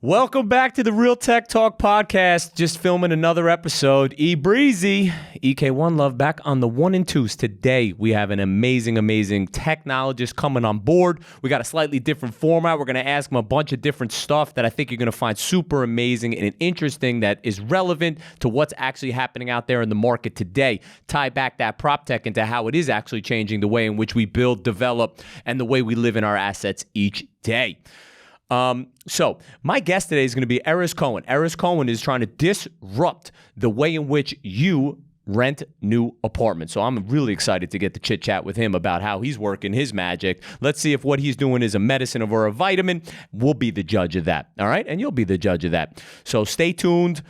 Welcome back to the Real Tech Talk podcast. Just filming another episode. EBreezy, EK1 Love back on the 1 and 2s. Today, we have an amazing technologist coming on board. We got a slightly different format. We're going to ask him a bunch of different stuff that I think you're going to find super amazing and interesting that is relevant to what's actually happening out there in the market today. Tie back that PropTech into how it is actually changing the way in which we build, develop, and the way we live in our assets each day. So my guest today is going to be Erez Cohen. Erez Cohen is trying to disrupt the way in which you rent new apartments. So I'm really excited to get to chit chat with him about how he's working his magic. Let's see if what he's doing is a medicine or a vitamin. We'll be the judge of that. All right. And you'll be the judge of that. So stay tuned.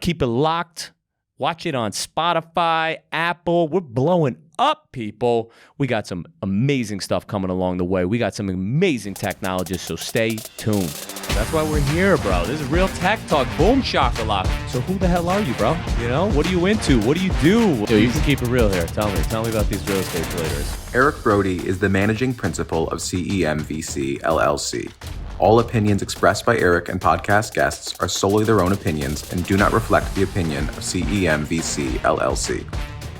Keep it locked. Watch it on Spotify, Apple. We're blowing up, people. We got some amazing stuff coming along the way. We got some amazing technologists, so stay tuned. That's why we're here, bro. This is Real Tech Talk. Boom shakalaka. So who the hell are you, bro? You know, what are you into? What do you do? Yo, you can keep it real here. Tell me about these real estate traders. Eric Brody is the managing principal of CEMVC LLC. All opinions expressed by Eric and podcast guests are solely their own opinions and do not reflect the opinion of CEMVC LLC.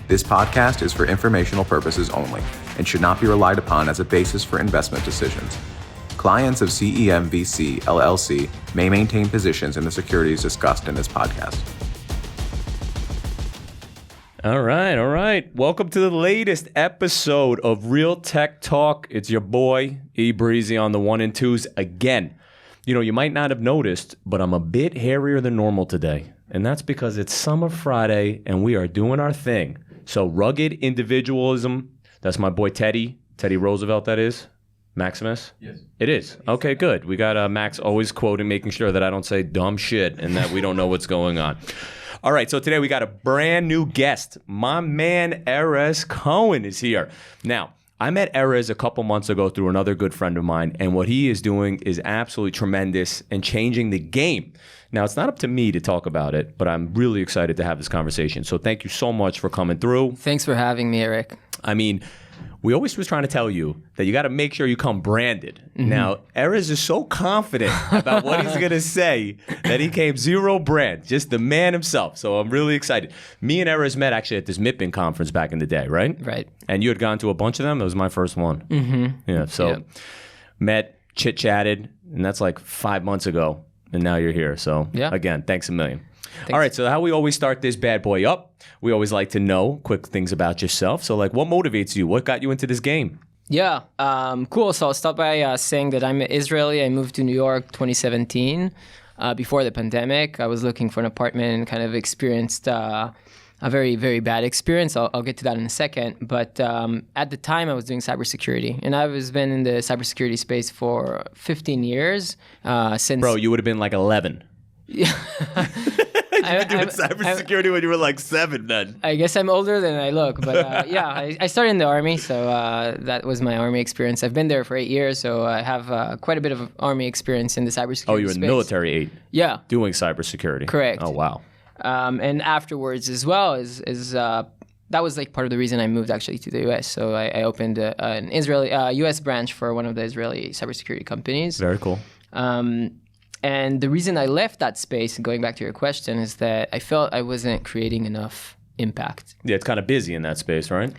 This podcast is for informational purposes only and should not be relied upon as a basis for investment decisions. Clients of CEMVC LLC may maintain positions in the securities discussed in this podcast. All right. Welcome to the latest episode of Real Tech Talk. It's your boy, EBreezy, on the 1 and 2s again. You know, you might not have noticed, but I'm a bit hairier than normal today. And that's because it's Summer Friday and we are doing our thing. So rugged individualism, that's my boy Teddy Roosevelt, that is. Maximus? Yes. It is. Okay, good. We got Max always quoting, making sure that I don't say dumb shit and that we don't know what's going on. All right, so today we got a brand new guest. My man, Erez Cohen, is here. Now, I met Erez a couple months ago through another good friend of mine, and what he is doing is absolutely tremendous and changing the game. Now, it's not up to me to talk about it, but I'm really excited to have this conversation. So thank you so much for coming through. Thanks for having me, Eric. I mean, we always was trying to tell you that you got to make sure you come branded. Mm-hmm. Now, Erez is so confident about what he's going to say that he came zero brand, just the man himself. So I'm really excited. Me and Erez met actually at this MIPIN conference back in the day, right? Right. And you had gone to a bunch of them? It was my first one. Mm-hmm. Yeah, so met, chit-chatted, and that's like 5 months ago, and now you're here. So again, thanks a million. Thanks. All right, so how we always start this bad boy up, we always like to know quick things about yourself. So like, what motivates you? What got you into this game? Yeah, cool. So I'll start by saying that I'm Israeli. I moved to New York 2017. Before the pandemic, I was looking for an apartment and kind of experienced a very, very bad experience. I'll get to that in a second. But at the time, I was doing cybersecurity. And I've been in the cybersecurity space for 15 years since... Bro, you would have been like 11. Yeah. You were doing cybersecurity when you were like 7 then. I guess I'm older than I look, but I started in the Army, so that was my Army experience. I've been there for 8 years, so I have quite a bit of Army experience in the cybersecurity space. Oh, you were in the military 8? Yeah. Doing cybersecurity? Correct. Oh, wow. And afterwards as well that was like part of the reason I moved actually to the US. So I opened an Israeli US branch for one of the Israeli cybersecurity companies. Very cool. And the reason I left that space, going back to your question, is that I felt I wasn't creating enough impact. Yeah, it's kind of busy in that space, right?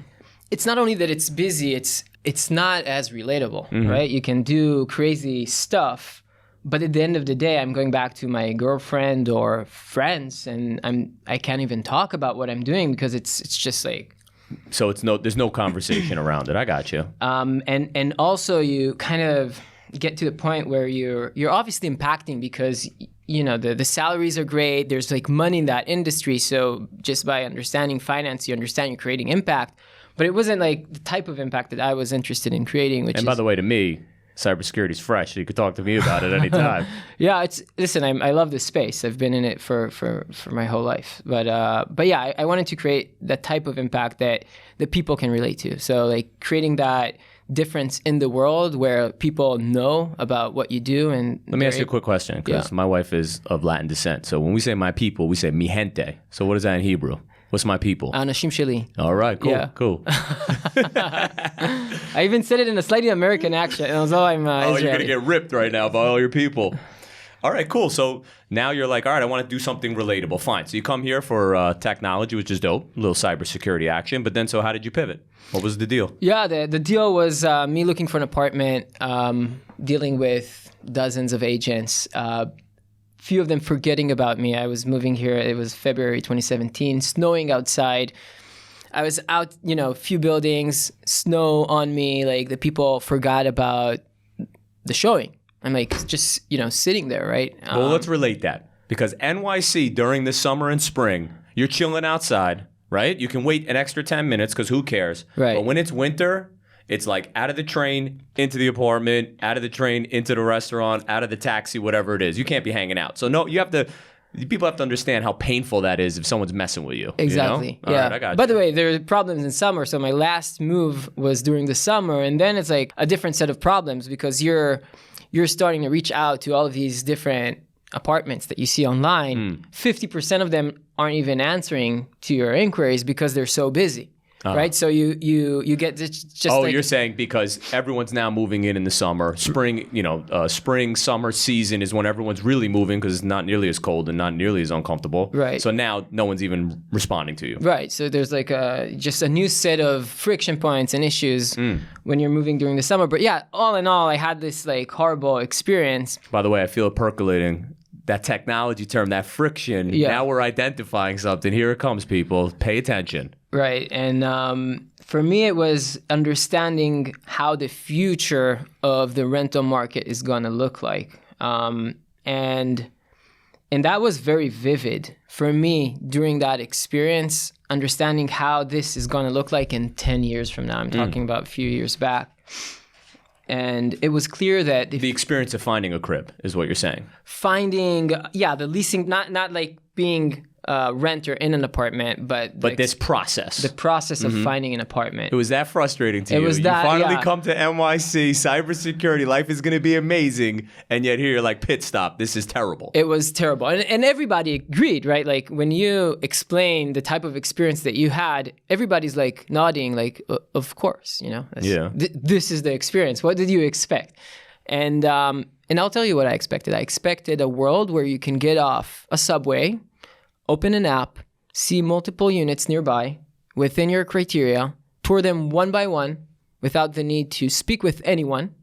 It's not only that it's busy, it's not as relatable, right? You can do crazy stuff, but at the end of the day, I'm going back to my girlfriend or friends, and I can't even talk about what I'm doing because it's just like... So there's no conversation around it. I got you. And also you kind of get to the point where you're obviously impacting because you know the salaries are great, there's like money in that industry, so just by understanding finance you understand you're creating impact, but it wasn't like the type of impact that I was interested in creating. And by the way, to me, cybersecurity is fresh, so you could talk to me about it anytime. Yeah, I love this space. I've been in it for my whole life, but yeah, I wanted to create that type of impact that people can relate to. So like creating that difference in the world where people know about what you do. And let me ask you a quick question, because my wife is of Latin descent. So when we say my people, we say mi gente. So what is that in Hebrew? What's my people? Anashim sheli. All right, cool, yeah. Cool. I even said it in a slightly American accent, and although I'm Israeli. You're going to get ripped right now by all your people. All right, cool. So now you're like, all right, I want to do something relatable. Fine. So you come here for technology, which is dope, a little cybersecurity action. But then, so how did you pivot? What was the deal? Yeah, the deal was me looking for an apartment, dealing with dozens of agents, few of them forgetting about me. I was moving here. It was February 2017, snowing outside. I was out, a few buildings, snow on me. Like the people forgot about the showing. I'm like, just, sitting there, right? Well, let's relate that. Because NYC during the summer and spring, you're chilling outside, right? You can wait an extra 10 minutes because who cares? Right. But when it's winter, it's like out of the train, into the apartment, out of the train, into the restaurant, out of the taxi, whatever it is. You can't be hanging out. So no, people have to understand how painful that is if someone's messing with you. Exactly. All yeah. right, I got you. By the way, there are problems in summer. So my last move was during the summer, and then it's like a different set of problems because you're starting to reach out to all of these different apartments that you see online. 50% of them aren't even answering to your inquiries because they're so busy. Right, so you get just. Oh, like, you're saying because everyone's now moving in the summer, spring. Spring, summer season is when everyone's really moving because it's not nearly as cold and not nearly as uncomfortable. Right. So now no one's even responding to you. Right. So there's like just a new set of friction points and issues when you're moving during the summer. But yeah, all in all, I had this like horrible experience. By the way, I feel it percolating. That technology term, that friction. Yeah. Now we're identifying something. Here it comes, people. Pay attention. Right. And for me, it was understanding how the future of the rental market is going to look like. And that was very vivid for me during that experience, understanding how this is going to look like in 10 years from now. I'm talking about a few years back. And it was clear that the experience of finding a crib is what you're saying. Finding, the leasing, not like being a renter in an apartment, but this process. The process of finding an apartment. It was that frustrating to you. It was that, you finally come to NYC, cybersecurity, life is going to be amazing, and yet here you're like, pit stop, this is terrible. It was terrible. And everybody agreed, right? Like when you explain the type of experience that you had, everybody's like nodding, like, of course, this is the experience. What did you expect? And I'll tell you what I expected. I expected a world where you can get off a subway, open an app, see multiple units nearby within your criteria, tour them one by one without the need to speak with anyone,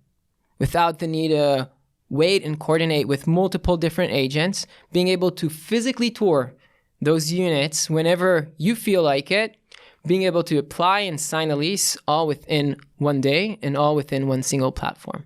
without the need to wait and coordinate with multiple different agents, being able to physically tour those units whenever you feel like it, being able to apply and sign a lease all within one day and all within one single platform.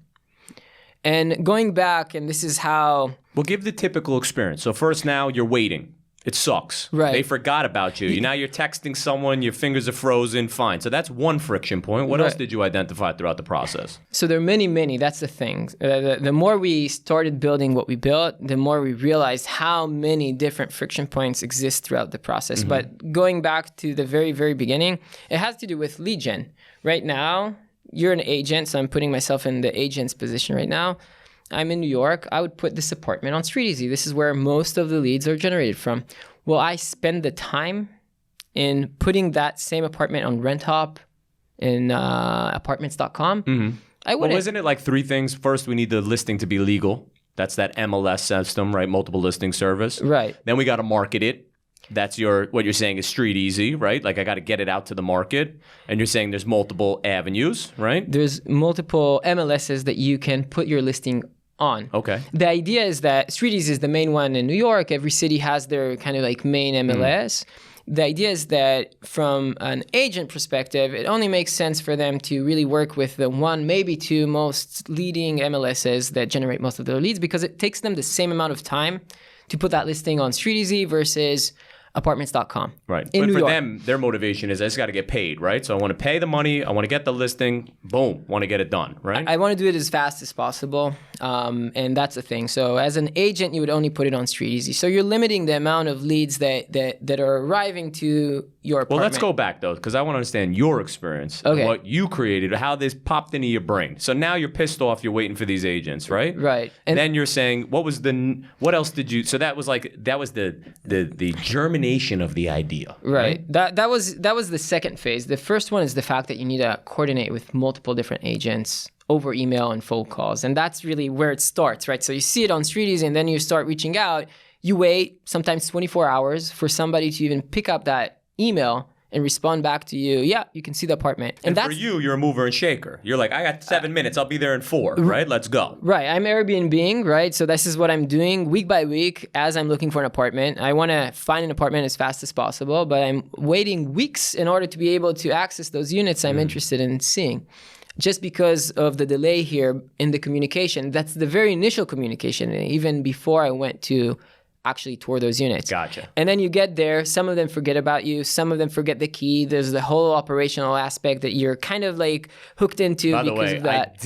And going back, and this is how... Well, give the typical experience. So first now you're waiting. It sucks. Right. They forgot about you. Now you're texting someone, your fingers are frozen, fine. So that's one friction point. What else did you identify throughout the process? So there are many. That's the thing. The more we started building what we built, the more we realized how many different friction points exist throughout the process. But going back to the very, very beginning, it has to do with lead gen. Right now, you're an agent, so I'm putting myself in the agent's position right now. I'm in New York. I would put this apartment on StreetEasy. This is where most of the leads are generated from. Will I spend the time in putting that same apartment on RentHop in apartments.com? I wouldn't. Well, isn't it like three things? First, we need the listing to be legal. That's that MLS system, right? Multiple listing service. Right. Then we got to market it. That's what you're saying is StreetEasy, right? Like I got to get it out to the market. And you're saying there's multiple avenues, right? There's multiple MLSs that you can put your listing on. Okay. The idea is that StreetEasy is the main one in New York. Every city has their kind of like main MLS. The idea is that from an agent perspective, it only makes sense for them to really work with the one, maybe two most leading MLSs that generate most of their leads because it takes them the same amount of time to put that listing on StreetEasy versus apartments.com. Right. In but New for York. them, their motivation is I just got to get paid, right? So I want to pay the money. I want to get the listing. Boom. Want to get it done, right? I want to do it as fast as possible. And that's the thing. So as an agent, you would only put it on StreetEasy. So you're limiting the amount of leads that are arriving to your apartment. Well, let's go back, though, because I want to understand your experience, Okay. and what you created, how this popped into your brain. So now you're pissed off. You're waiting for these agents, right? Right. And then you're saying, what else did you? So that was the germination of the idea, Right. That was the second phase. The first one is the fact that you need to coordinate with multiple different agents over email and phone calls. And that's really where it starts, right? So you see it on StreetEasy and then you start reaching out. You wait sometimes 24 hours for somebody to even pick up that email and respond back to you. Yeah, you can see the apartment. And for you, you're a mover and shaker. You're like, I got 7 minutes. I'll be there in 4, right? Let's go. Right. I'm Airbnb, right? So this is what I'm doing week by week as I'm looking for an apartment. I want to find an apartment as fast as possible, but I'm waiting weeks in order to be able to access those units I'm interested in seeing. Just because of the delay here in the communication. That's the very initial communication, even before I went to actually tour those units. Gotcha. And then you get there, some of them forget about you, some of them forget the key. There's the whole operational aspect that you're kind of like hooked into By the because way, of that.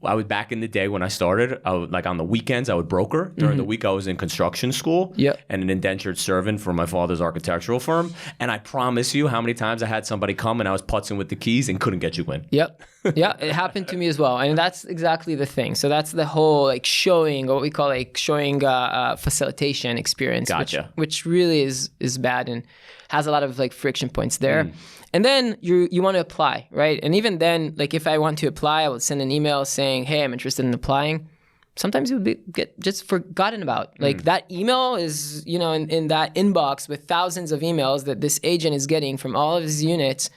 I was back in the day when I started, I would, like on the weekends, I would broker. During the week, I was in construction school and an indentured servant for my father's architectural firm. And I promise you how many times I had somebody come and I was putzing with the keys and couldn't get you in. Yep. Yeah, it happened to me as well. And that's exactly the thing. So that's the whole like showing, what we call like showing facilitation experience, Gotcha. which really is bad and has a lot of like friction points there. And then you want to apply, right? And even then, like if I want to apply, I will send an email saying, hey, I'm interested in applying. Sometimes it would get just forgotten about. Like that email is, you know, in that inbox with thousands of emails that this agent is getting from all of his units.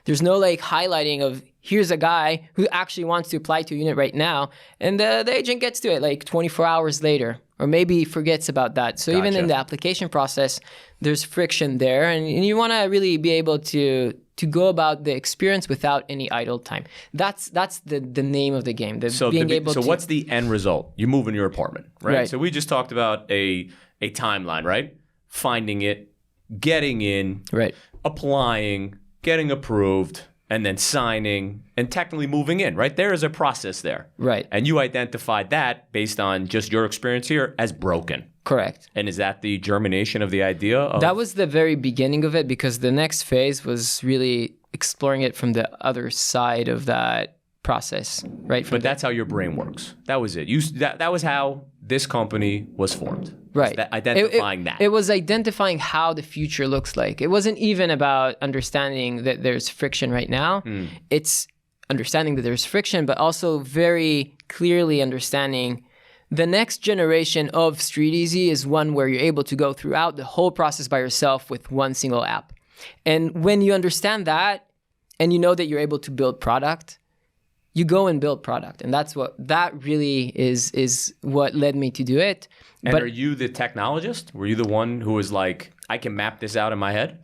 There's no like highlighting of here's a guy who actually wants to apply to a unit right now. And the agent gets to it like 24 hours later, or maybe forgets about that. So even in the application process, there's friction there. And you want to really be able to go about the experience without any idle time. That's the name of the game. So what's the end result? You move in your apartment, right? So we just talked about a timeline, right? Finding it, getting in, applying, getting approved, and then signing and technically moving in, right? There is a process there. Right. And you identified that based on just your experience here as broken. Correct. And is that the germination of the idea of... That was the very beginning of it, because the next phase was really exploring it from the other side of that process, right? But that's how your brain works. That was it. That was how this company was formed. Right. Identifying that. It was identifying how the future looks like. It wasn't even about understanding that there's friction right now. It's understanding that there's friction, but also very clearly understanding the next generation of StreetEasy is one where you're able to go throughout the whole process by yourself with one single app. And when you understand that, and you know that you're able to build product, you go and build product. And that really is what led me to do it. And are you the technologist? Were you the one who was like, I can map this out in my head?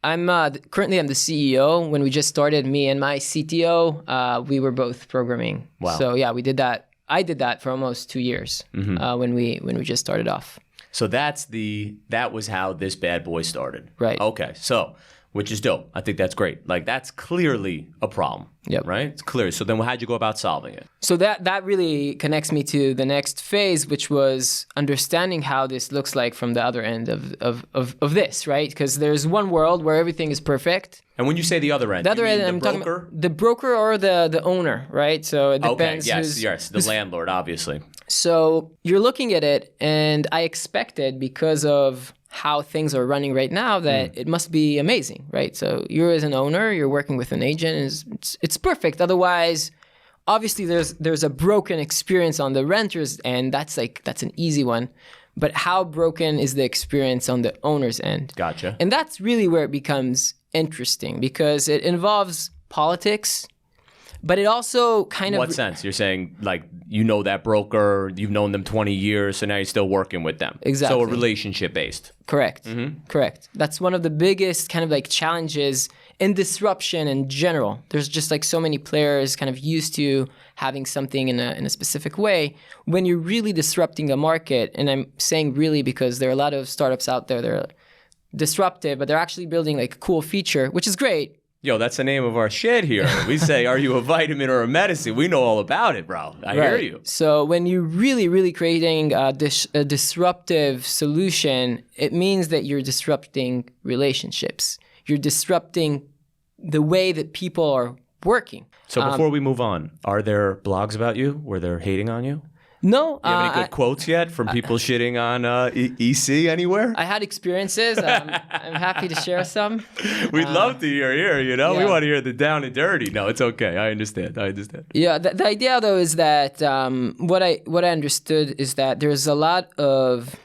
Currently I'm the CEO. When we just started, me and my CTO, we were both programming. Wow. So yeah, we did that. I did that for almost 2 years when we just started off. So that was how this bad boy started. Right. Okay. So, which is dope. I think that's great. Like that's clearly a problem. Yep. Right? It's clear. So then how'd you go about solving it? So that really connects me to the next phase, which was understanding how this looks like from the other end of this, right? Because there's one world where everything is perfect. And when you say the other end, the other end, the I'm broker? talking about the broker or the owner, right? So it depends. Okay, yes, the landlord, obviously. So you're looking at it, and I expected, because of how things are running right now, that it must be amazing, right? So you're as an owner, you're working with an agent, it's perfect. Otherwise, obviously there's a broken experience on the renter's end. That's an easy one. But how broken is the experience on the owner's end? Gotcha. And that's really where it becomes interesting, because it involves politics, but it also kind of... What sense? You're saying, like, you know that broker, you've known them 20 years, so now you're still working with them. Exactly. So a relationship-based. Correct. Correct. That's one of the biggest kind of like challenges in disruption in general. There's just like so many players kind of used to having something in a specific way. When you're really disrupting a market, and I'm saying really because there are a lot of startups out there that are disruptive, but they're actually building like a cool feature, which is great. Yo, that's the name of our shit here. We say, are you a vitamin or a medicine? We know all about it, bro. I hear you. So when you're really, really creating a disruptive solution, it means that you're disrupting relationships. You're disrupting the way that people are working. So before we move on, are there blogs about you where they're hating on you? No. You have any good quotes yet from people shitting on EC anywhere? I had experiences. I'm happy to share some. We'd love to hear here, you know? We Yeah. want to hear the down and dirty. No, it's okay. I understand. Yeah, the idea though is that what I understood is that there's a lot of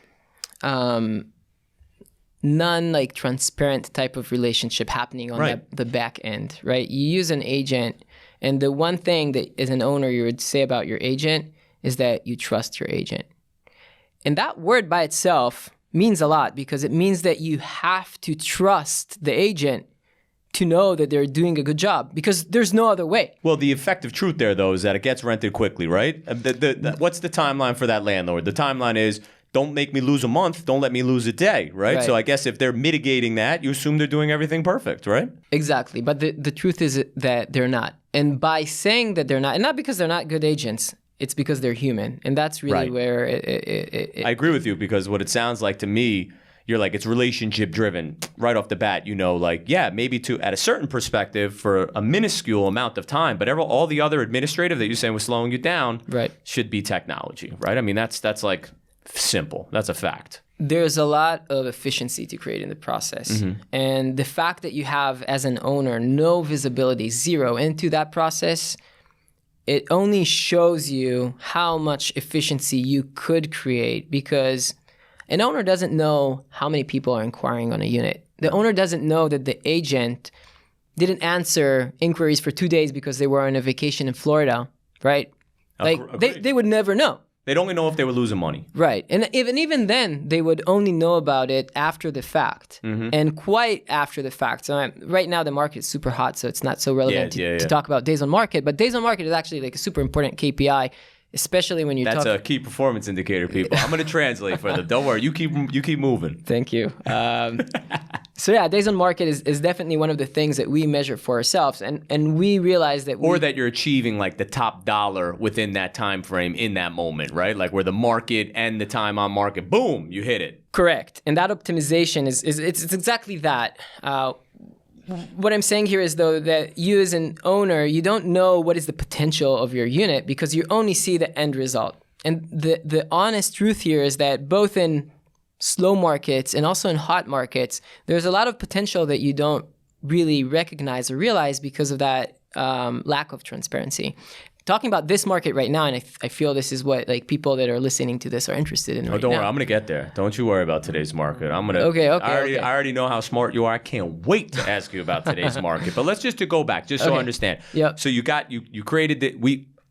non transparent type of relationship happening on the back end, right? You use an agent, and the one thing that as an owner you would say about your agent is that you trust your agent. And that word by itself means a lot because it means that you have to trust the agent to know that they're doing a good job because there's no other way. Well, the effective truth there, though, is that it gets rented quickly, right? What's the timeline for that landlord? The timeline is, don't make me lose a month, don't let me lose a day, right? So I guess if they're mitigating that, you assume they're doing everything perfect, right? Exactly. But the truth is that they're not. And by saying that they're not, and not because they're not good agents, it's because they're human. And that's really where it... I agree with you because what it sounds like to me, you're like, it's relationship driven right off the bat, you know, like, yeah, maybe at a certain perspective for a minuscule amount of time, but all the other administrative that you're saying was slowing you down should be technology, right? I mean, that's like simple. That's a fact. There's a lot of efficiency to create in the process. And the fact that you have, as an owner, no visibility, zero into that process, it only shows you how much efficiency you could create because an owner doesn't know how many people are inquiring on a unit. The owner doesn't know that the agent didn't answer inquiries for 2 days because they were on a vacation in Florida, right? Like they would never know. They'd only know if they were losing money. Right. And even then, they would only know about it after the fact and quite after the fact. So right now, the market is super hot, so it's not so relevant to talk about days on market. But days on market is actually like a super important KPI, especially when you That's a key performance indicator, people. I'm going to translate for them. Don't worry. You keep moving. Thank you. So yeah, days on market is definitely one of the things that we measure for ourselves, and we realize that or that you're achieving like the top dollar within that time frame in that moment, right? Like where the market and the time on market, boom, you hit it. Correct, and that optimization is exactly that. What I'm saying here is though that you as an owner, you don't know what is the potential of your unit because you only see the end result. And the honest truth here is that both in slow markets and also in hot markets, there's a lot of potential that you don't really recognize or realize because of that lack of transparency. Talking about this market right now, and I feel this is what like people that are listening to this are interested in right now. Don't worry, I'm going to get there. Don't you worry about today's market. I'm going to. Okay. I already know how smart you are. I can't wait to ask you about today's market. But let's just to go back, just so I understand. Yep. So you created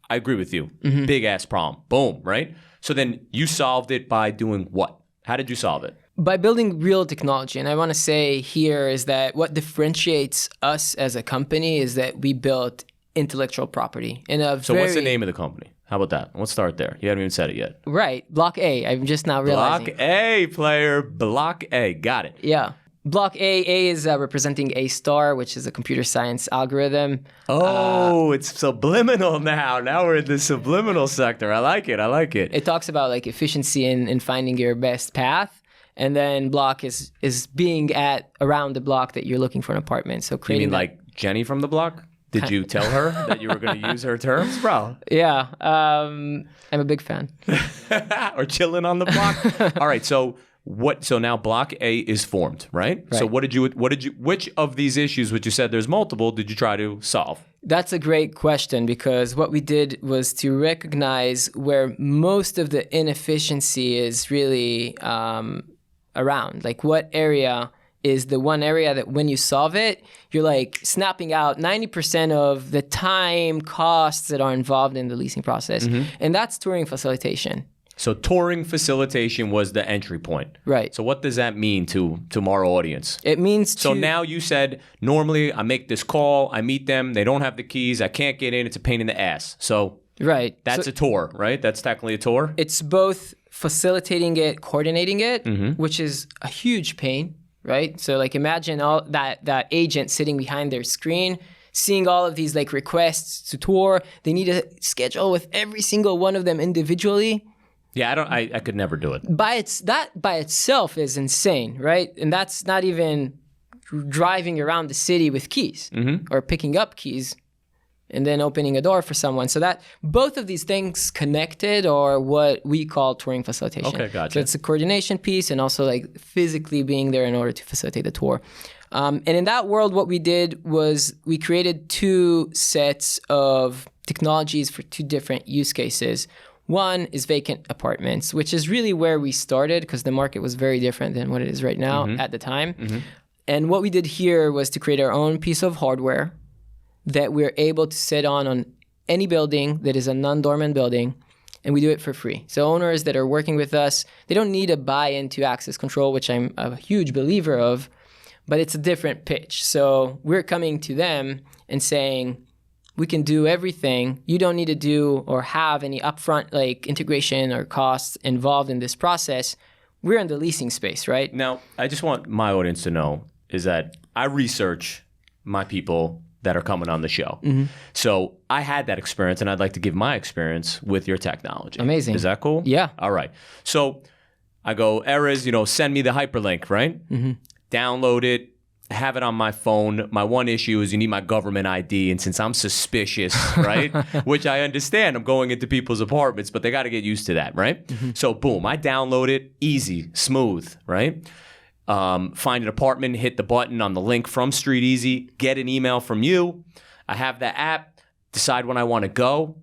I agree with you. Big ass problem. Boom. Right. So then you solved it by doing what? How did you solve it? By building real technology. And I want to say here is that what differentiates us as a company is that we built intellectual property in a So what's the name of the company? How about that? Let's start there. You haven't even said it yet. Right. Block.a. I'm just now realizing. Block.a, player. Block.a. Got it. Yeah. Block.a is representing A star, which is a computer science algorithm. Oh, it's subliminal now. Now we're in the subliminal sector. I like it. It talks about like efficiency in finding your best path. And then block is being at around the block that you're looking for an apartment. So creating You mean like Jenny from the block? Did you tell her that you were going to use her terms, bro? Yeah. I'm a big fan. Or chilling on the block? All right. So now block A is formed, right? So which of these issues, which you said there's multiple, did you try to solve? That's a great question because what we did was to recognize where most of the inefficiency is really around. Like what area is the one area that when you solve it, you're like snapping out 90% of the time costs that are involved in the leasing process. And that's touring facilitation. So touring facilitation was the entry point. Right. So what does that mean to our audience? It means So now you said, normally I make this call, I meet them, they don't have the keys, I can't get in, it's a pain in the ass. So that's a tour, right? That's technically a tour? It's both facilitating it, coordinating it, which is a huge pain, right? So like imagine all that agent sitting behind their screen, seeing all of these like requests to tour. They need to schedule with every single one of them individually. Yeah, I could never do it. That by itself is insane, right? And that's not even driving around the city with keys or picking up keys. and then opening a door for someone. So that both of these things connected are what we call touring facilitation. Okay, gotcha. So it's a coordination piece and also like physically being there in order to facilitate the tour. And in that world, what we did was we created two sets of technologies for two different use cases. One is vacant apartments, which is really where we started because the market was very different than what it is right now at the time. And what we did here was to create our own piece of hardware that we're able to sit on any building that is a non-dormant building, and we do it for free. So owners that are working with us, they don't need a buy-in to access control, which I'm a huge believer of, but it's a different pitch. So we're coming to them and saying, we can do everything. You don't need to do or have any upfront like integration or costs involved in this process. We're in the leasing space, right? Now, I just want my audience to know is that I research my people that are coming on the show. So I had that experience, and I'd like to give my experience with your technology. Amazing. Is that cool? Yeah. All right. So I go, Erez, send me the hyperlink, right? Download it, have it on my phone. My one issue is you need my government ID, and since I'm suspicious, right, which I understand, I'm going into people's apartments, but they got to get used to that, right? So boom, I download it, easy, smooth, right? Find an apartment, hit the button on the link from StreetEasy, get an email from you. I have the app, decide when I want to go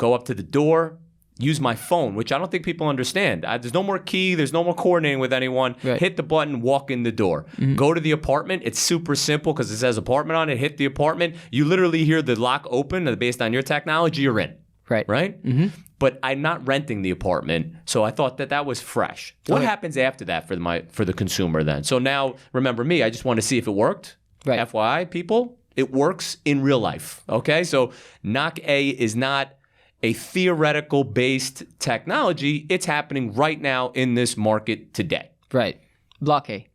up to the door, use my phone, which I don't think people understand. There's no more key, there's no more coordinating with anyone. Right. Hit the button, walk in the door. Go to the apartment. It's super simple because it says apartment on it. Hit the apartment. You literally hear the lock open, and based on your technology, you're in. Right? But I'm not renting the apartment, so I thought that was fresh. What happens after that for the consumer then? So now, remember me, I just want to see if it worked. Right. FYI, people, it works in real life. Okay? So block.a is not a theoretical based technology. It's happening right now in this market today. Right. block.a.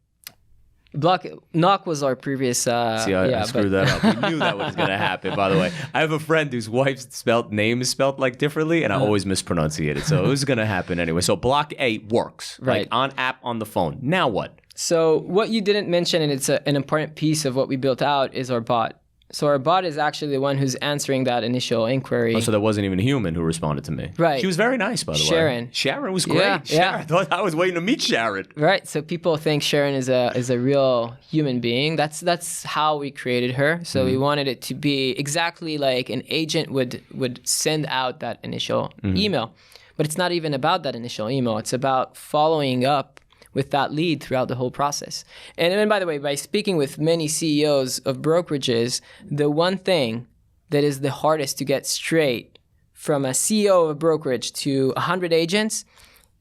Knock was our previous. See, I screwed that up. We knew that was going to happen, by the way. I have a friend whose wife's name is spelled like differently, and I always mispronunciate it. So it was going to happen anyway. So block.a works, right? Like on app on the phone. Now what? So what you didn't mention, and it's an important piece of what we built out, is our bot. So our bot is actually the one who's answering that initial inquiry. Oh, so that wasn't even a human who responded to me. Right. She was very nice, by the way. Sharon was great. Yeah, Sharon, I thought I was waiting to meet Sharon. Right. So people think Sharon is a real human being. That's how we created her. So we wanted it to be exactly like an agent would send out that initial email. But it's not even about that initial email. It's about following up with that lead throughout the whole process. And then, by the way, by speaking with many CEOs of brokerages, the one thing that is the hardest to get straight from a CEO of a brokerage to 100 agents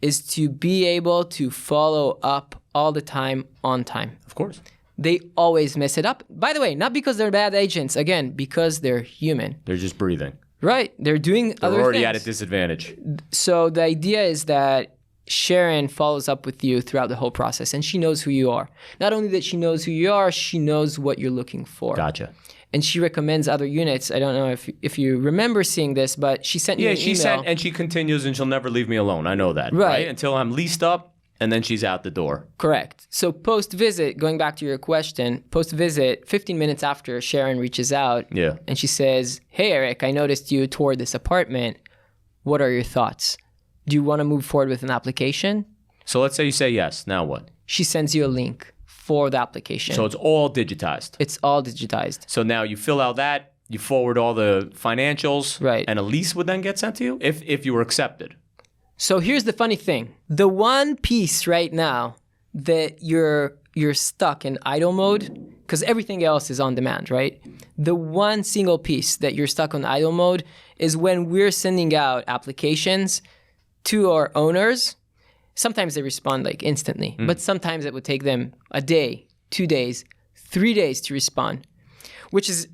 is to be able to follow up all the time on time. Of course. They always mess it up. By the way, not because they're bad agents, again, because they're human. They're just breathing. Right. They're doing other things. They're already at a disadvantage. So the idea is that Sharon follows up with you throughout the whole process, and she knows who you are. Not only that she knows who you are, she knows what you're looking for. Gotcha. And she recommends other units. I don't know if you remember seeing this, but she sent you an email. And she continues, and she'll never leave me alone. I know that. Right. Until I'm leased up, and then she's out the door. Correct. So post-visit, going back to your question, post-visit, 15 minutes after Sharon reaches out, and she says, "Hey, Eric, I noticed you toured this apartment. What are your thoughts? Do you want to move forward with an application?" So let's say you say yes. Now what? She sends you a link for the application. So it's all digitized. It's all digitized. So now you fill out that, you forward all the financials, right? And a lease would then get sent to you if you were accepted. So here's the funny thing. The one piece right now that you're stuck in idle mode, because everything else is on demand, right? The one single piece that you're stuck on idle mode is when we're sending out applications to our owners. Sometimes they respond like instantly, but sometimes it would take them a day, 2 days, 3 days to respond, which is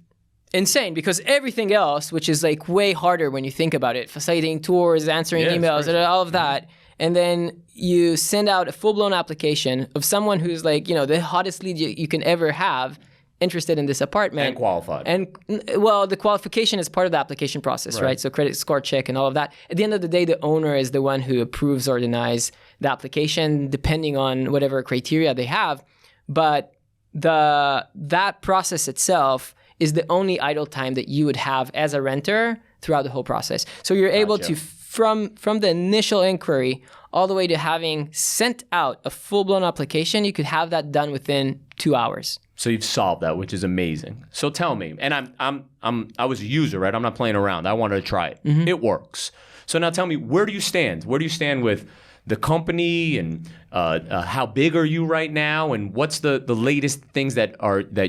insane because everything else, which is like way harder when you think about it, facilitating tours, answering emails, and all of that, and then you send out a full-blown application of someone who's like, the hottest lead you can ever have, interested in this apartment. And qualified. And, well, the qualification is part of the application process, right? So credit score check and all of that. At the end of the day, the owner is the one who approves or denies the application, depending on whatever criteria they have. But that process itself is the only idle time that you would have as a renter throughout the whole process. So you're able to, from the initial inquiry all the way to having sent out a full-blown application, you could have that done within 2 hours. So you've solved that, which is amazing. So tell me, and I was a user, right? I'm not playing around. I wanted to try it. It works. So now tell me, where do you stand? Where do you stand with the company, and how big are you right now, and what's the latest things that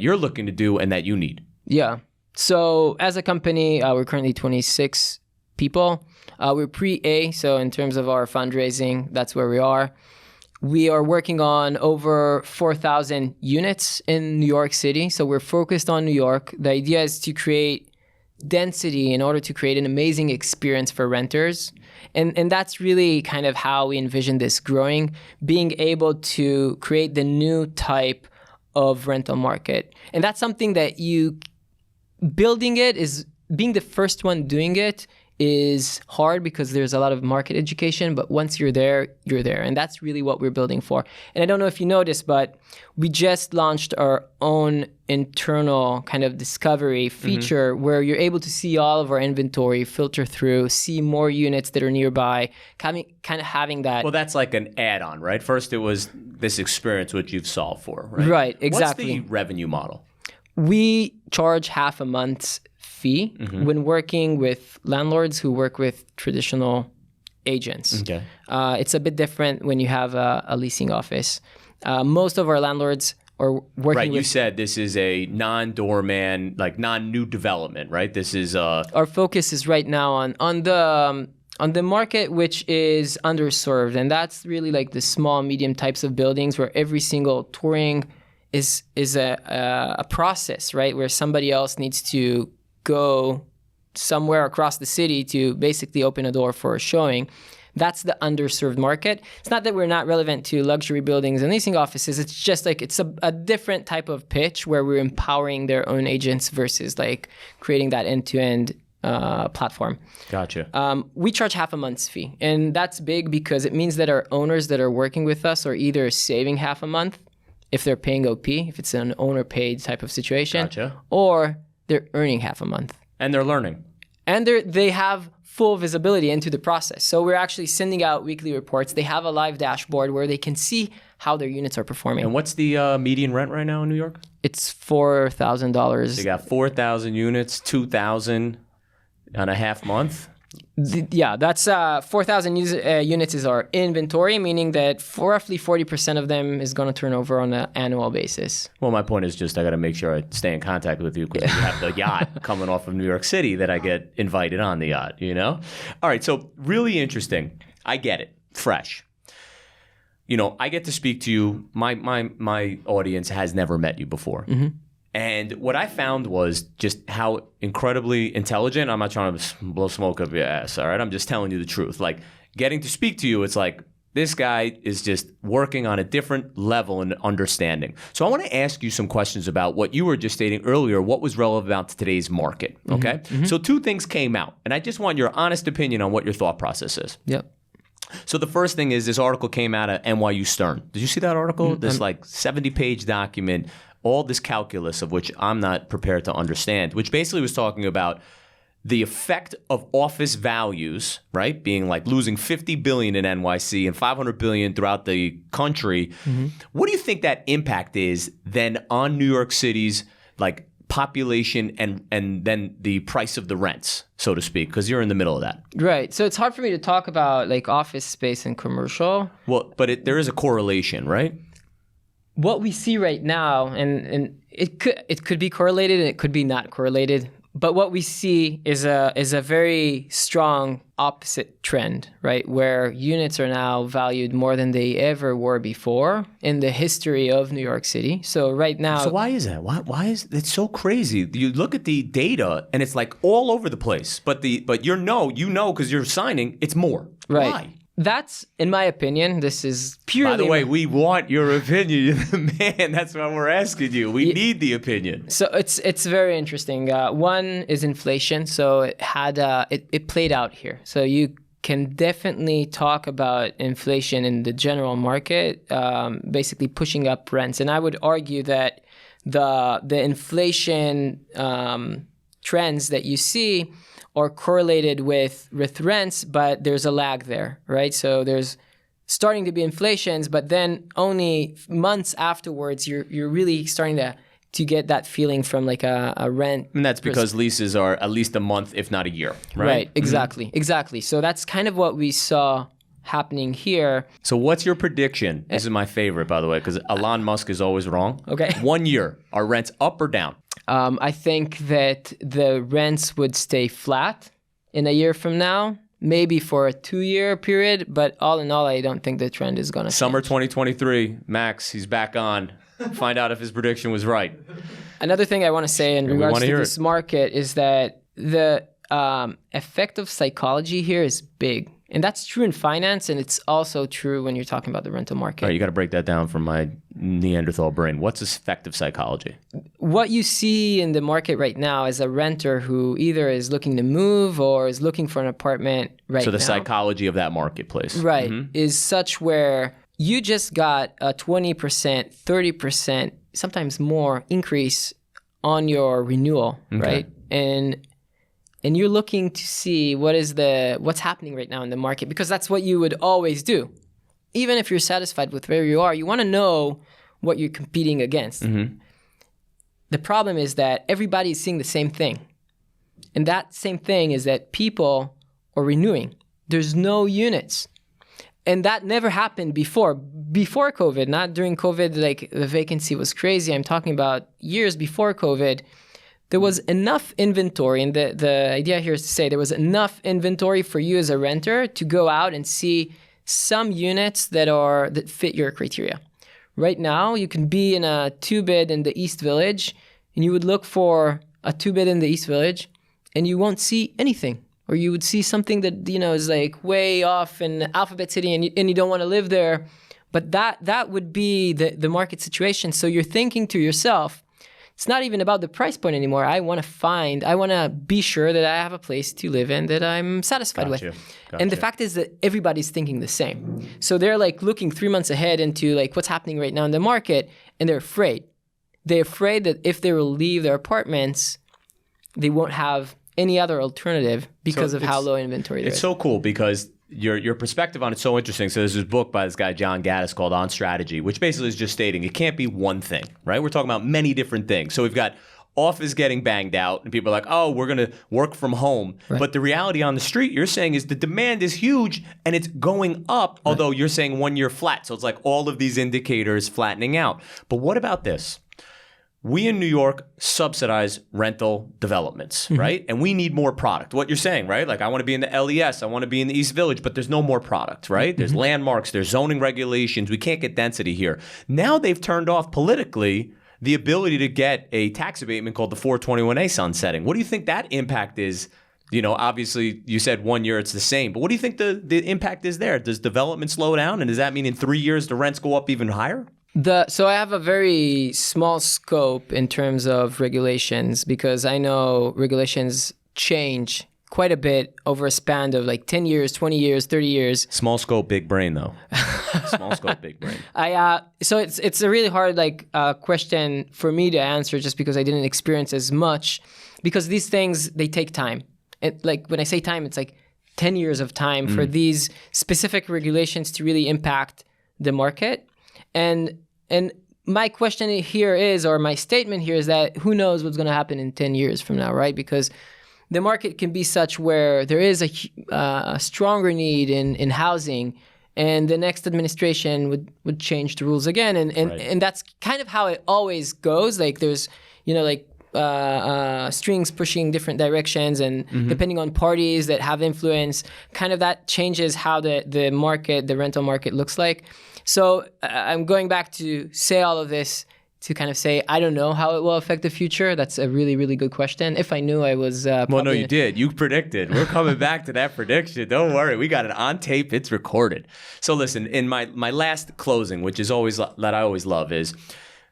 you're looking to do and that you need? Yeah. So as a company, we're currently 26 people. We're pre-A, so in terms of our fundraising, that's where we are. We are working on over 4,000 units in New York City. So we're focused on New York. The idea is to create density in order to create an amazing experience for renters. And that's really kind of how we envision this growing, being able to create the new type of rental market. And that's something that building it is, being the first one doing it is hard because there's a lot of market education, but once you're there, you're there. And that's really what we're building for. And I don't know if you noticed, but we just launched our own internal kind of discovery feature where you're able to see all of our inventory, filter through, see more units that are nearby, kind of having that. Well, that's like an add-on, right? First, it was this experience which you've solved for, right? Right, exactly. What's the revenue model? We charge half a month's fee when working with landlords who work with traditional agents. Okay. It's a bit different when you have a leasing office. Most of our landlords are working right, with... you said this is a non-doorman, like non-new development, right? This is... Our focus is right now on the market which is underserved, and that's really like the small, medium types of buildings where every single touring is a process, right? Where somebody else needs to go somewhere across the city to basically open a door for a showing. That's the underserved market. It's not that we're not relevant to luxury buildings and leasing offices. It's just like it's a different type of pitch where we're empowering their own agents versus like creating that end-to-end platform. Gotcha. We charge half a month's fee. And that's big because it means that our owners that are working with us are either saving half a month if they're paying OP, if it's an owner-paid type of situation, or they're earning half a month. And they're learning. And they have full visibility into the process. So we're actually sending out weekly reports. They have a live dashboard where they can see how their units are performing. And what's the median rent right now in New York? It's $4,000. So you got 4,000 units, 2,000 on a half month? Yeah, that's 4,000 units is our inventory, meaning that roughly 40% of them is going to turn over on an annual basis. Well, my point is just I got to make sure I stay in contact with you because you have the yacht coming off of New York City that I get invited on the yacht, you know? All right, so really interesting. I get it. Fresh. You know, I get to speak to you. My audience has never met you before. And what I found was just how incredibly intelligent. I'm not trying to blow smoke up your ass, all right? I'm just telling you the truth. Like, getting to speak to you, it's like, this guy is just working on a different level and understanding. So I want to ask you some questions about what you were just stating earlier, what was relevant to today's market, okay? So 2 things came out, and I just want your honest opinion on what your thought process is. Yep. So the first thing is this article came out of NYU Stern. Did you see that article? This like 70-page document, all this calculus of which I'm not prepared to understand, which basically was talking about the effect of office values, right? Being like losing $50 billion in NYC and $500 billion throughout the country. What do you think that impact is then on New York City's like population and then the price of the rents, so to speak, because you're in the middle of that? Right. So it's hard for me to talk about like office space and commercial. Well, but there is a correlation, right? What we see right now, and it could be correlated and it could be not correlated, but what we see is a very strong opposite trend, right? Where units are now valued more than they ever were before in the history of New York City. So right now... So why is that? Why is it so crazy? You look at the data and it's like all over the place, but you know because you're signing, it's more. Right. Why? That's, in my opinion, this is purely... By the way, we want your opinion. You're the man. That's why we're asking you. We need the opinion. So it's very interesting. One is inflation. So it played out here. So you can definitely talk about inflation in the general market, basically pushing up rents. And I would argue that the inflation trends that you see are correlated with rents, but there's a lag there, right? So there's starting to be inflations, but then only months afterwards, you're really starting to get that feeling from like a rent. And that's because leases are at least a month, if not a year, right? Right, exactly. So that's kind of what we saw happening here. So what's your prediction? This is my favorite, by the way, because Elon Musk is always wrong. Okay. 1 year, are rents up or down? I think that the rents would stay flat in a year from now, maybe for a 2-year period. But all in all, I don't think the trend is going to Summer change. 2023, Max, he's back on. Find out if his prediction was right. Another thing I want to say in regards to this market is that the effect of psychology here is big. And that's true in finance, and it's also true when you're talking about the rental market. All right, you got to break that down from my Neanderthal brain. What's effective psychology? What you see in the market right now is a renter who either is looking to move or is looking for an apartment right now. So the psychology of that marketplace. Right, is such where you just got a 20%, 30%, sometimes more increase on your renewal, right? And you're looking to see what's happening right now in the market, because that's what you would always do. Even if you're satisfied with where you are, you want to know what you're competing against. The problem is that everybody is seeing the same thing. And that same thing is that people are renewing. There's no units. And that never happened before COVID, not during COVID, like the vacancy was crazy. I'm talking about years before COVID. There was enough inventory, and the idea here is to say there was enough inventory for you as a renter to go out and see some units that fit your criteria. Right now, you can be in a 2-bid in the East Village, and you would look for a 2-bid in the East Village, and you won't see anything. Or you would see something that, is like way off in Alphabet City, and you don't want to live there. But that would be the market situation. So you're thinking to yourself, it's not even about the price point anymore. I want to be sure that I have a place to live in that I'm satisfied with. And the fact is that everybody's thinking the same. So they're like looking 3 months ahead into like what's happening right now in the market, and they're afraid. They're afraid that if they will leave their apartments, they won't have any other alternative because of how low inventory there is. It's so cool because your perspective on it's so interesting. So there's this book by this guy, John Gaddis, called On Strategy, which basically is just stating it can't be one thing, right? We're talking about many different things. So we've got office getting banged out and people are like, oh, we're going to work from home. Right. But the reality on the street, you're saying, is the demand is huge and it's going up, although you're saying 1 year flat. So it's like all of these indicators flattening out. But what about this? We in New York subsidize rental developments, right? And we need more product. What you're saying, right? Like I want to be in the LES, I want to be in the East Village, but there's no more product, right? There's landmarks, there's zoning regulations. We can't get density here. Now they've turned off politically the ability to get a tax abatement called the 421A sunsetting. What do you think that impact is? Obviously you said 1 year it's the same, but what do you think the impact is there? Does development slow down? And does that mean in 3 years the rents go up even higher? So I have a very small scope in terms of regulations, because I know regulations change quite a bit over a span of like 10 years, 20 years, 30 years. Small scope, big brain though. Small scope, big brain. So it's a really hard question for me to answer, just because I didn't experience as much, because these things, they take time. When I say time, it's like 10 years of time for these specific regulations to really impact the market. And my question here is, or my statement here is that who knows what's going to happen in 10 years from now, right? Because the market can be such where there is a stronger need in housing, and the next administration would change the rules again. And that's kind of how it always goes. Like there's, strings pushing different directions, and depending on parties that have influence, kind of that changes how the rental market looks like. So I'm going back to say all of this to kind of say, I don't know how it will affect the future. That's a really, really good question. If I knew, I was Well, no, you did. You predicted. We're coming back to that prediction. Don't worry. We got it on tape. It's recorded. So listen, in my last closing, which is always that I always love, is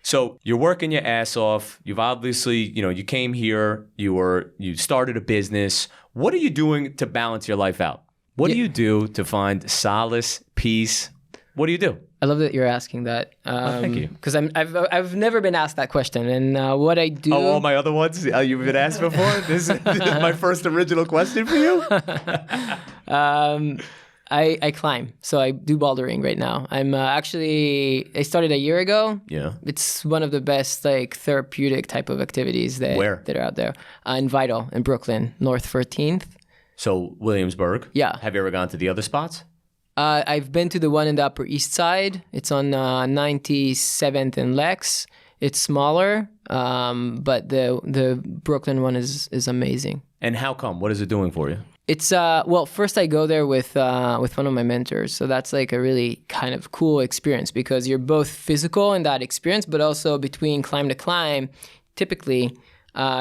so you're working your ass off. You've obviously, you came here. You started a business. What are you doing to balance your life out? What do you do to find solace, peace? What do you do? I love that you're asking that. Thank you. Because I've never been asked that question, and what I do. Oh, all my other ones you've been asked before. This is my first original question for you. I climb, so I do bouldering right now. I'm I started a year ago. Yeah. It's one of the best like therapeutic type of activities that are out there. In Vital in Brooklyn, North 14th. So Williamsburg. Yeah. Have you ever gone to the other spots? I've been to the one in the Upper East Side. It's on 97th and Lex. It's smaller, but the Brooklyn one is amazing. And how come? What is it doing for you? It's well, first I go there with one of my mentors, so that's like a really kind of cool experience because you're both physical in that experience, but also between climb to climb, typically.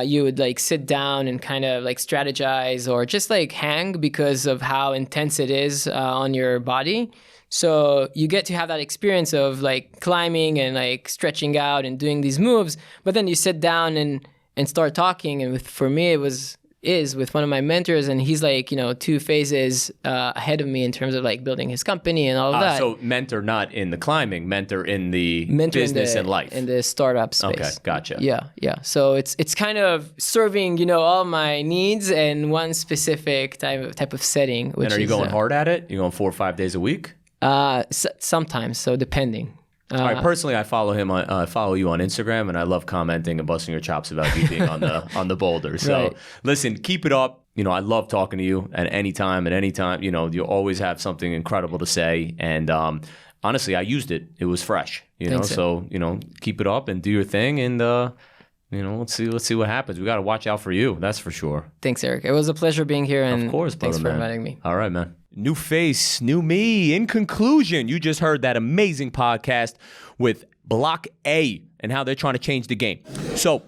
You would like sit down and kind of like strategize or just like hang because of how intense it is on your body. So you get to have that experience of like climbing and like stretching out and doing these moves, but then you sit down and start talking. And for me, it is with one of my mentors, and he's like, 2 phases ahead of me in terms of like building his company and all of that. So mentor not in the climbing, mentor in the business and life. In the startup space. Okay, gotcha. Yeah. So it's kind of serving, all my needs in one specific type of setting. And are you going hard at it? You going 4 or 5 days a week? Sometimes, so depending. All right, personally, I follow him. I follow you on Instagram, and I love commenting and busting your chops about you being on the boulder. So, right. Listen, keep it up. I love talking to you at any time. You always have something incredible to say. And honestly, I used it. It was fresh. Thanks, so keep it up and do your thing. And let's see what happens. We got to watch out for you. That's for sure. Thanks, Eric. It was a pleasure being here. And of course, thanks brother, for man. inviting me. All right, man. New face, new me. In conclusion, you just heard that amazing podcast with block.a and how they're trying to change the game. So,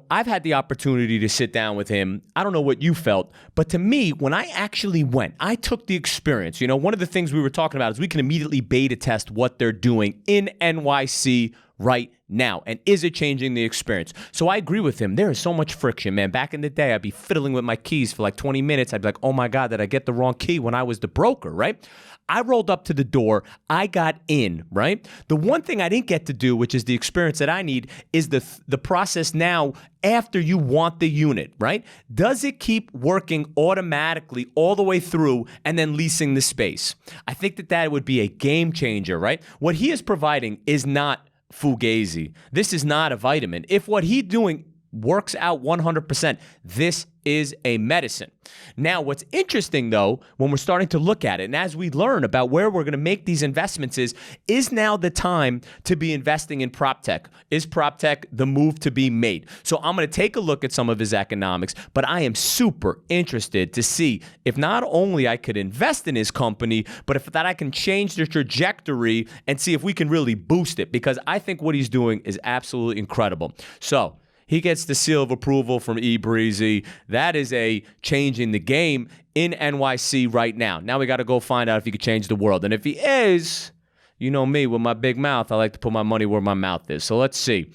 I've had the opportunity to sit down with him. I don't know what you felt, but to me, when I actually went, I took the experience. One of the things we were talking about is we can immediately beta test what they're doing in NYC right now. And is it changing the experience? So I agree with him. There is so much friction, man. Back in the day, I'd be fiddling with my keys for like 20 minutes. I'd be like, oh my God, did I get the wrong key when I was the broker, right? I rolled up to the door. I got in, right? The one thing I didn't get to do, which is the experience that I need, is the process now after you want the unit, right? Does it keep working automatically all the way through and then leasing the space? I think that would be a game changer, right? What he is providing is not fugazi. This is not a vitamin. If what he's doing works out 100%, this is a medicine. Now, what's interesting, though, when we're starting to look at it, and as we learn about where we're going to make these investments is now the time to be investing in PropTech? Is PropTech the move to be made? So I'm going to take a look at some of his economics, but I am super interested to see if not only I could invest in his company, but if that I can change the trajectory and see if we can really boost it, because I think what he's doing is absolutely incredible. So he gets the seal of approval from EBreezy. That is a change in the game in NYC right now. Now we got to go find out if he could change the world. And if he is, you know me, with my big mouth, I like to put my money where my mouth is. So let's see.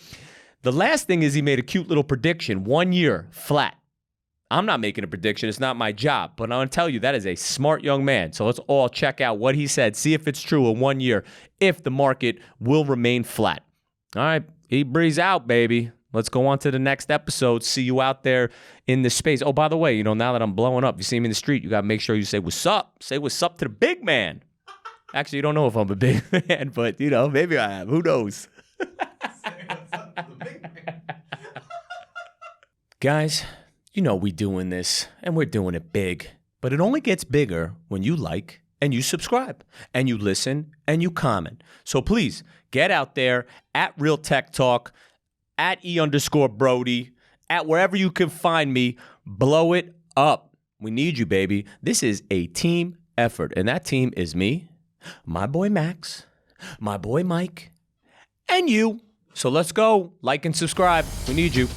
The last thing is he made a cute little prediction. 1 year, flat. I'm not making a prediction. It's not my job. But I want to tell you, that is a smart young man. So let's all check out what he said. See if it's true in 1 year, if the market will remain flat. All right, EBreezy out, baby. Let's go on to the next episode. See you out there in the space. Oh, by the way, now that I'm blowing up, you see me in the street, you got to make sure you say what's up. Say what's up to the big man. Actually, you don't know if I'm a big man, but, maybe I am. Who knows? Say what's up to the big man. Guys, we doing this, and we're doing it big. But it only gets bigger when you like and you subscribe and you listen and you comment. So please, get out there at Real Tech Talk, at E_Brody, at wherever you can find me. Blow it up. We need you, baby. This is a team effort, and that team is me, my boy Max, my boy Mike, and you. So let's go. Like and subscribe. We need you.